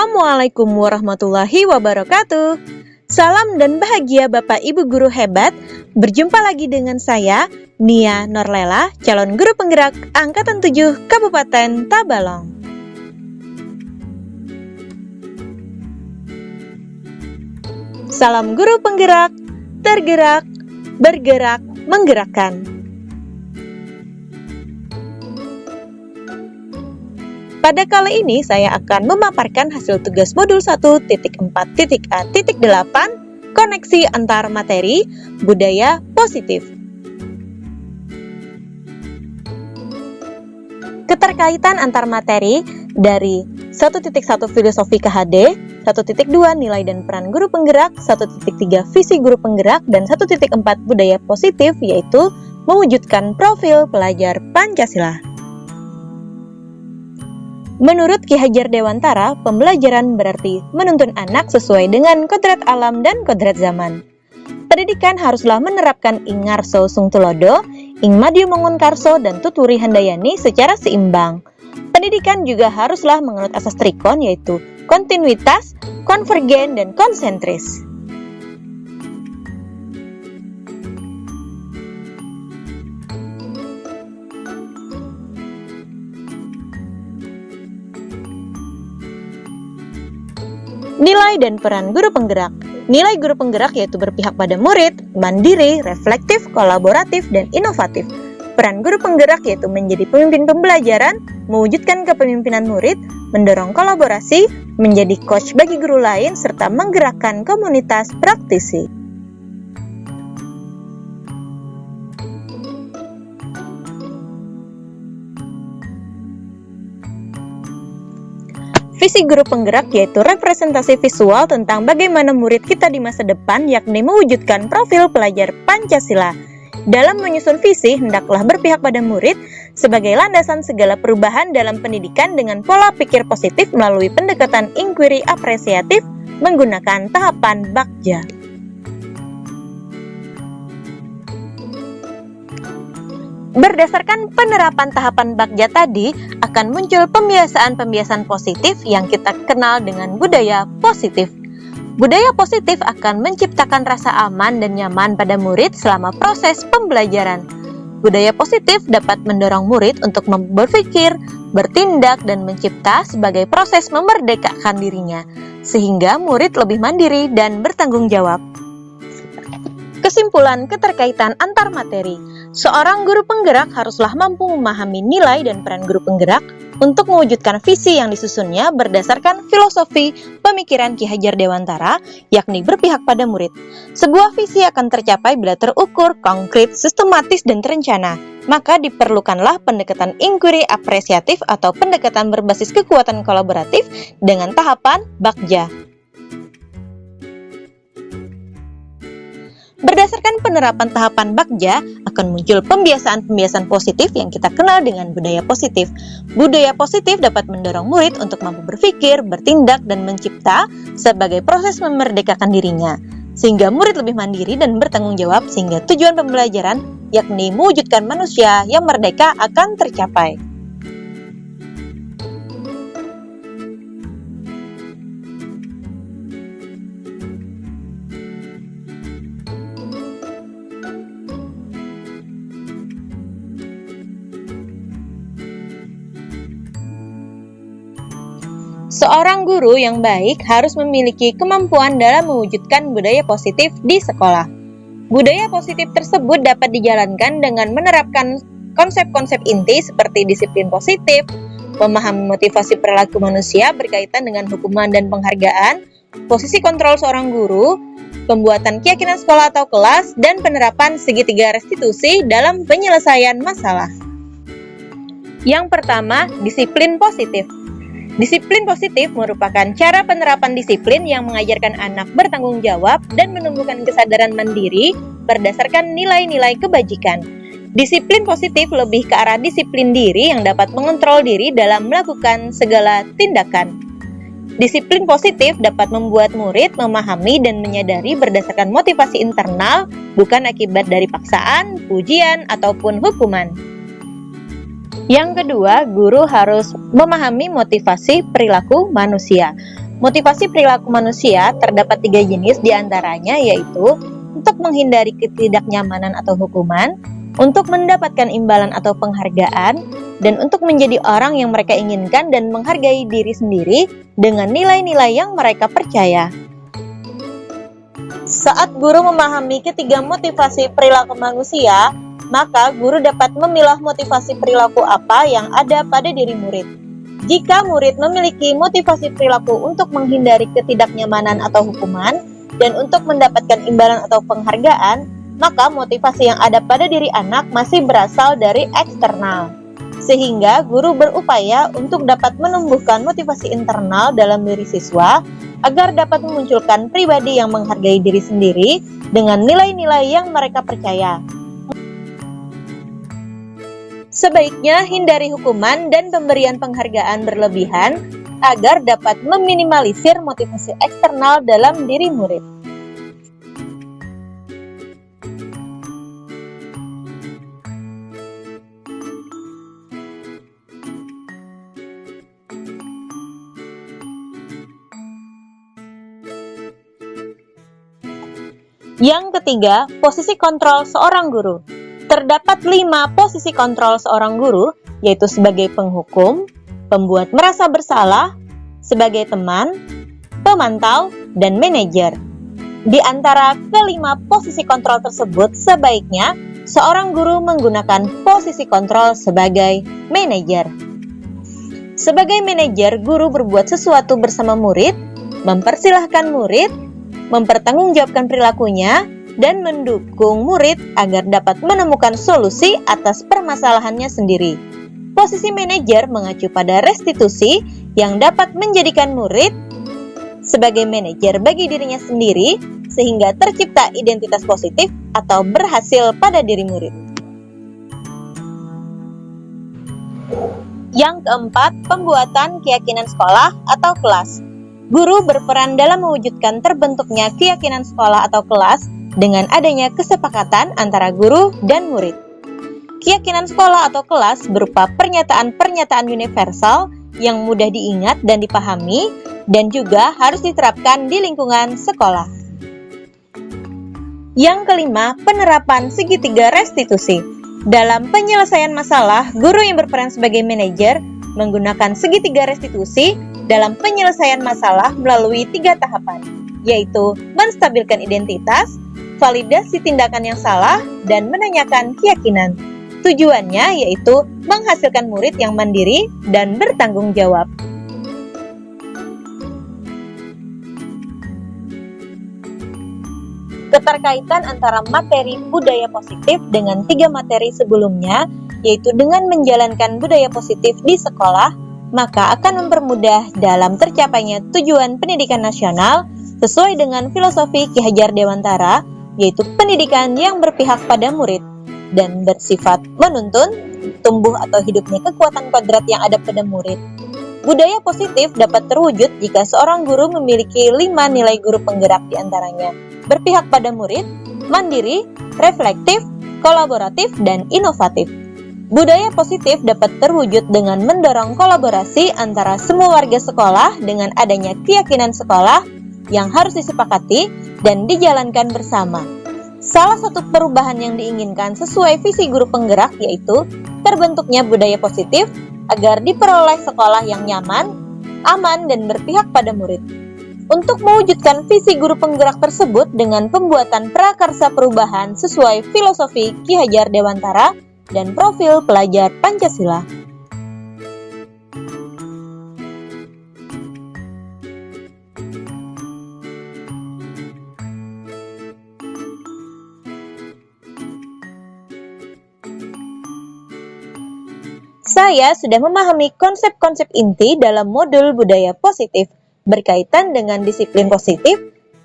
Assalamualaikum warahmatullahi wabarakatuh. Salam dan bahagia Bapak Ibu Guru hebat. Berjumpa lagi dengan saya, Nia Norlela, calon guru penggerak Angkatan 7 Kabupaten Tabalong. Salam guru penggerak, tergerak, bergerak, menggerakkan. Pada kali ini saya akan memaparkan hasil tugas modul 1.4.A.8 Koneksi antar materi budaya positif. Keterkaitan antar materi dari 1.1 Filosofi KHD, 1.2 Nilai dan peran guru penggerak, 1.3 Visi guru penggerak, dan 1.4 Budaya positif, yaitu mewujudkan profil pelajar Pancasila. Menurut Ki Hajar Dewantara, pembelajaran berarti menuntun anak sesuai dengan kodrat alam dan kodrat zaman. Pendidikan haruslah menerapkan ing ngarso sung tulodo, ing madya mongun karso, dan tuturi handayani secara seimbang. Pendidikan juga haruslah menganut asas trikon, yaitu kontinuitas, konvergen, dan konsentris. Nilai dan peran guru penggerak. Nilai guru penggerak yaitu berpihak pada murid, mandiri, reflektif, kolaboratif, dan inovatif. Peran guru penggerak yaitu menjadi pemimpin pembelajaran, mewujudkan kepemimpinan murid, mendorong kolaborasi, menjadi coach bagi guru lain, serta menggerakkan komunitas praktisi. Visi guru penggerak yaitu representasi visual tentang bagaimana murid kita di masa depan, yakni mewujudkan profil pelajar Pancasila. Dalam menyusun visi, hendaklah berpihak pada murid sebagai landasan segala perubahan dalam pendidikan dengan pola pikir positif melalui pendekatan inquiry apresiatif menggunakan tahapan Bagja. Berdasarkan penerapan tahapan Bagja tadi, akan muncul pembiasaan-pembiasaan positif yang kita kenal dengan budaya positif. Budaya positif akan menciptakan rasa aman dan nyaman pada murid selama proses pembelajaran. Budaya positif dapat mendorong murid untuk berpikir, bertindak, dan mencipta sebagai proses memerdekakan dirinya, sehingga murid lebih mandiri dan bertanggung jawab. Kesimpulan keterkaitan antar materi. Seorang guru penggerak haruslah mampu memahami nilai dan peran guru penggerak untuk mewujudkan visi yang disusunnya berdasarkan filosofi pemikiran Ki Hajar Dewantara, yakni berpihak pada murid. Sebuah visi akan tercapai bila terukur, konkret, sistematis, dan terencana. Maka diperlukanlah pendekatan inquiry apresiatif atau pendekatan berbasis kekuatan kolaboratif dengan tahapan Bagja. Berdasarkan penerapan tahapan Bagja, akan muncul pembiasaan-pembiasaan positif yang kita kenal dengan budaya positif. Budaya positif dapat mendorong murid untuk mampu berpikir, bertindak, dan mencipta sebagai proses memerdekakan dirinya, sehingga murid lebih mandiri dan bertanggung jawab, sehingga tujuan pembelajaran, yakni mewujudkan manusia yang merdeka, akan tercapai. Seorang guru yang baik harus memiliki kemampuan dalam mewujudkan budaya positif di sekolah. Budaya positif tersebut dapat dijalankan dengan menerapkan konsep-konsep inti seperti disiplin positif, memahami motivasi perilaku manusia berkaitan dengan hukuman dan penghargaan, posisi kontrol seorang guru, pembuatan keyakinan sekolah atau kelas, dan penerapan segitiga restitusi dalam penyelesaian masalah. Yang pertama, disiplin positif. Disiplin positif merupakan cara penerapan disiplin yang mengajarkan anak bertanggung jawab dan menumbuhkan kesadaran mandiri berdasarkan nilai-nilai kebajikan. Disiplin positif lebih ke arah disiplin diri yang dapat mengontrol diri dalam melakukan segala tindakan. Disiplin positif dapat membuat murid memahami dan menyadari berdasarkan motivasi internal, bukan akibat dari paksaan, pujian, ataupun hukuman. Yang kedua, guru harus memahami motivasi perilaku manusia. Motivasi perilaku manusia terdapat 3 jenis, diantaranya yaitu untuk menghindari ketidaknyamanan atau hukuman, untuk mendapatkan imbalan atau penghargaan, dan untuk menjadi orang yang mereka inginkan dan menghargai diri sendiri dengan nilai-nilai yang mereka percaya. Saat guru memahami ketiga motivasi perilaku manusia, maka guru dapat memilah motivasi perilaku apa yang ada pada diri murid. Jika murid memiliki motivasi perilaku untuk menghindari ketidaknyamanan atau hukuman, dan untuk mendapatkan imbalan atau penghargaan, maka motivasi yang ada pada diri anak masih berasal dari eksternal. Sehingga guru berupaya untuk dapat menumbuhkan motivasi internal dalam diri siswa, agar dapat memunculkan pribadi yang menghargai diri sendiri dengan nilai-nilai yang mereka percaya. Sebaiknya hindari hukuman dan pemberian penghargaan berlebihan agar dapat meminimalisir motivasi eksternal dalam diri murid. Yang ketiga, posisi kontrol seorang guru. Terdapat 5 posisi kontrol seorang guru, yaitu sebagai penghukum, pembuat merasa bersalah, sebagai teman, pemantau, dan manajer. Di antara kelima posisi kontrol tersebut, sebaiknya seorang guru menggunakan posisi kontrol sebagai manajer. Sebagai manajer, guru berbuat sesuatu bersama murid, mempersilahkan murid, mempertanggungjawabkan perilakunya, dan mendukung murid agar dapat menemukan solusi atas permasalahannya sendiri. Posisi manajer mengacu pada restitusi yang dapat menjadikan murid sebagai manajer bagi dirinya sendiri, sehingga tercipta identitas positif atau berhasil pada diri murid. Yang keempat, pembuatan keyakinan sekolah atau kelas. Guru berperan dalam mewujudkan terbentuknya keyakinan sekolah atau kelas dengan adanya kesepakatan antara guru dan murid. Keyakinan sekolah atau kelas berupa pernyataan-pernyataan universal yang mudah diingat dan dipahami, dan juga harus diterapkan di lingkungan sekolah. Yang kelima, penerapan segitiga restitusi. Dalam penyelesaian masalah, guru yang berperan sebagai manajer menggunakan segitiga restitusi dalam penyelesaian masalah melalui 3 tahapan, yaitu menstabilkan identitas, validasi tindakan yang salah, dan menanyakan keyakinan. Tujuannya yaitu menghasilkan murid yang mandiri dan bertanggung jawab. Keterkaitan antara materi budaya positif dengan 3 materi sebelumnya, yaitu dengan menjalankan budaya positif di sekolah, maka akan mempermudah dalam tercapainya tujuan pendidikan nasional sesuai dengan filosofi Ki Hajar Dewantara, yaitu pendidikan yang berpihak pada murid dan bersifat menuntun tumbuh atau hidupnya kekuatan kodrat yang ada pada murid. Budaya positif dapat terwujud jika seorang guru memiliki 5 nilai guru penggerak diantaranya: berpihak pada murid, mandiri, reflektif, kolaboratif, dan inovatif. Budaya positif dapat terwujud dengan mendorong kolaborasi antara semua warga sekolah dengan adanya keyakinan sekolah yang harus disepakati dan dijalankan bersama. Salah satu perubahan yang diinginkan sesuai visi guru penggerak yaitu terbentuknya budaya positif agar diperoleh sekolah yang nyaman, aman, dan berpihak pada murid. Untuk mewujudkan visi guru penggerak tersebut dengan pembuatan prakarsa perubahan sesuai filosofi Ki Hajar Dewantara dan profil pelajar Pancasila. Saya sudah memahami konsep-konsep inti dalam modul budaya positif berkaitan dengan disiplin positif,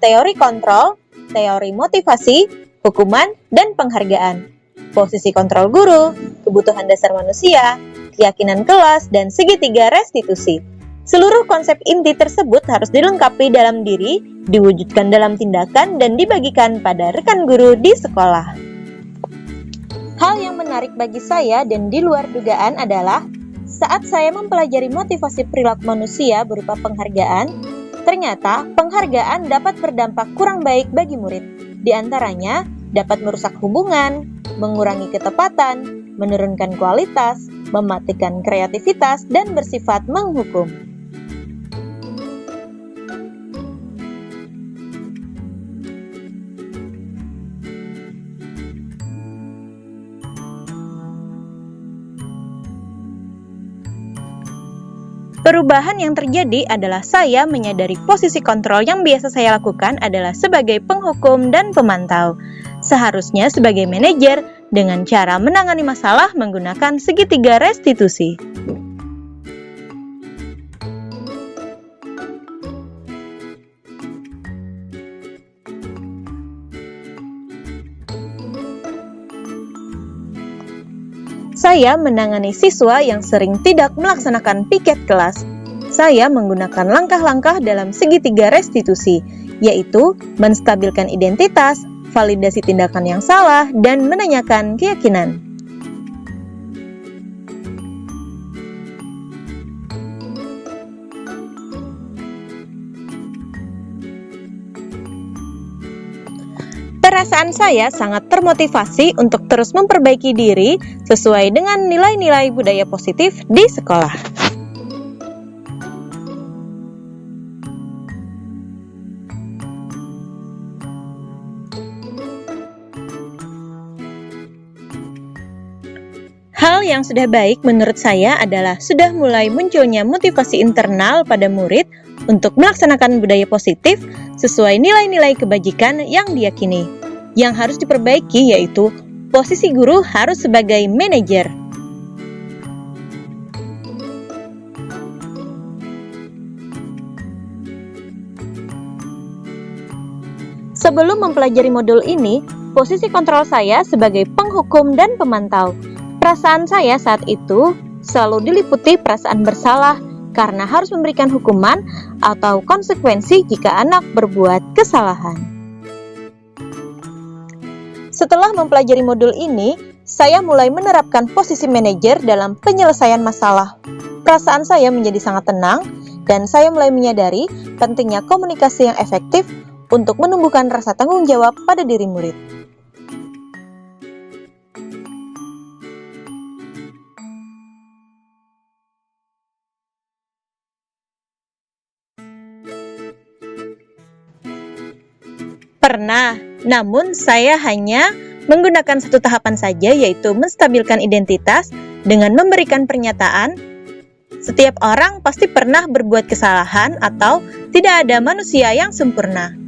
teori kontrol, teori motivasi, hukuman, dan penghargaan. Posisi kontrol guru, kebutuhan dasar manusia, keyakinan kelas, dan segitiga restitusi. Seluruh konsep inti tersebut harus dilengkapi dalam diri, diwujudkan dalam tindakan, dan dibagikan pada rekan guru di sekolah. Hal yang menarik bagi saya dan di luar dugaan adalah saat saya mempelajari motivasi perilaku manusia berupa penghargaan, Ternyata, penghargaan dapat berdampak kurang baik bagi murid. Di antaranya, dapat merusak hubungan, mengurangi ketepatan, menurunkan kualitas, mematikan kreativitas, dan bersifat menghukum. Perubahan yang terjadi adalah saya menyadari posisi kontrol yang biasa saya lakukan adalah sebagai penghukum dan pemantau. Seharusnya sebagai manajer dengan cara menangani masalah menggunakan segitiga restitusi. Saya menangani siswa yang sering tidak melaksanakan piket kelas. Saya menggunakan langkah-langkah dalam segitiga restitusi, yaitu menstabilkan identitas, validasi tindakan yang salah, dan menanyakan keyakinan. Perasaan saya sangat termotivasi untuk terus memperbaiki diri sesuai dengan nilai-nilai budaya positif di sekolah. Hal yang sudah baik menurut saya adalah sudah mulai munculnya motivasi internal pada murid untuk melaksanakan budaya positif sesuai nilai-nilai kebajikan yang diyakini. Yang harus diperbaiki yaitu posisi guru harus sebagai manajer. Sebelum mempelajari modul ini, posisi kontrol saya sebagai penghukum dan pemantau. Perasaan saya saat itu selalu diliputi perasaan bersalah karena harus memberikan hukuman atau konsekuensi jika anak berbuat kesalahan. Setelah mempelajari modul ini, saya mulai menerapkan posisi manajer dalam penyelesaian masalah. Perasaan saya menjadi sangat tenang, dan saya mulai menyadari pentingnya komunikasi yang efektif untuk menumbuhkan rasa tanggung jawab pada diri murid. Pernah, namun saya hanya menggunakan satu tahapan saja, yaitu menstabilkan identitas dengan memberikan pernyataan. Setiap orang pasti pernah berbuat kesalahan atau tidak ada manusia yang sempurna.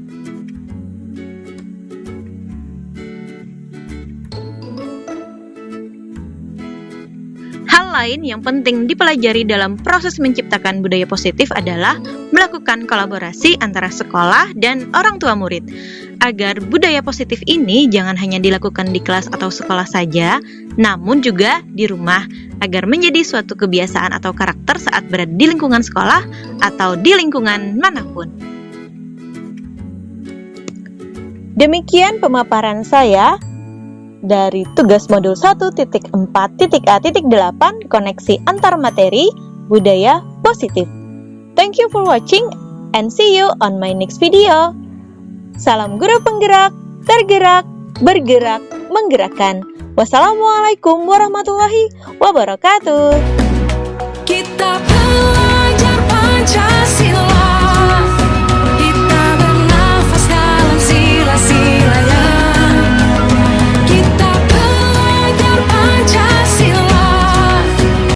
Hal lain yang penting dipelajari dalam proses menciptakan budaya positif adalah melakukan kolaborasi antara sekolah dan orang tua murid. Agar budaya positif ini jangan hanya dilakukan di kelas atau sekolah saja, namun juga di rumah, agar menjadi suatu kebiasaan atau karakter saat berada di lingkungan sekolah atau di lingkungan manapun. Demikian pemaparan saya dari tugas modul 1.4.A.8 koneksi antar materi budaya positif. Thank you for watching and see you on my next video. Salam guru penggerak, tergerak, bergerak, menggerakkan. Wassalamualaikum warahmatullahi wabarakatuh. Kita belajar Pancasila.